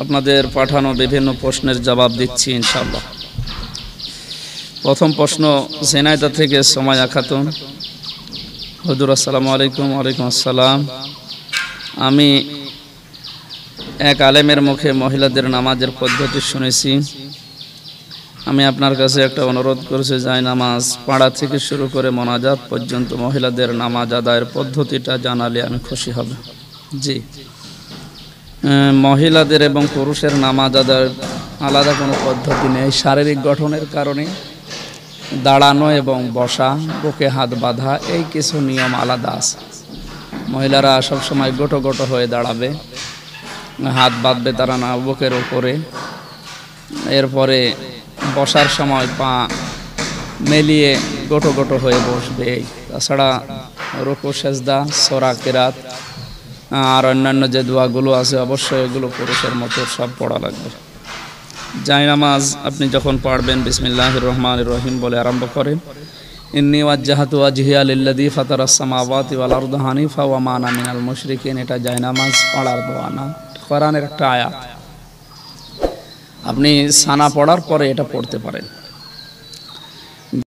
আপনাদের পাঠানো বিভিন্ন প্রশ্নের জবাব দিচ্ছি ইনশাআল্লাহ। প্রথম প্রশ্ন ঝিনাইদহ থেকে সুমাইয়া খাতুন। হুজুর আসসালামু আলাইকুম। ওয়ালাইকুম আসসালাম। আমি এক আলেমের মুখে মহিলাদের নামাজের পদ্ধতি শুনেছি। আমি আপনার কাছে একটা অনুরোধ করেছি, যাই নামাজ পাড়া থেকে শুরু করে মোনাজাত পর্যন্ত মহিলাদের নামাজ আদায়ের পদ্ধতিটা জানালে আমি খুশি হব। জি, মহিলাদের এবং পুরুষের নামাজ আদায়ের আলাদা কোনো পদ্ধতি নেই। শারীরিক গঠনের কারণে দাঁড়ানো এবং বসা, বুকে হাত বাঁধা, এই কিছু নিয়ম আলাদা আছে। মহিলারা সবসময় গোটো গোটো হয়ে দাঁড়াবে, হাত বাঁধবে তারা না বুকের উপরে। এরপরে বসার সময় পা মেলিয়ে গোটো গোটো হয়ে বসবে। তাছাড়া রুকু সেজদা সূরা কিরাত আর অন্যান্য যে দোয়াগুলো আছে অবশ্যই এগুলো পুরুষের মতো সব পড়া লাগবে। জায়নামাজ আপনি যখন পড়বেন বিসমিল্লাহির রহমানির রহিম বলে আরম্ভ করেন। ইন্নী ওয়াজ্জাহাতু ওয়াজহিয়া লিল্লাযী ফাতারাস সামাওয়াতি ওয়াল আরদা হানিফা ওয়া মা আনা মিনাল মুশরিকিন। এটা জায়নামাজ পড়ার দোয়া না, কোরআনের একটা আয়াত। আপনি সানা পড়ার পরে এটা পড়তে পারেন।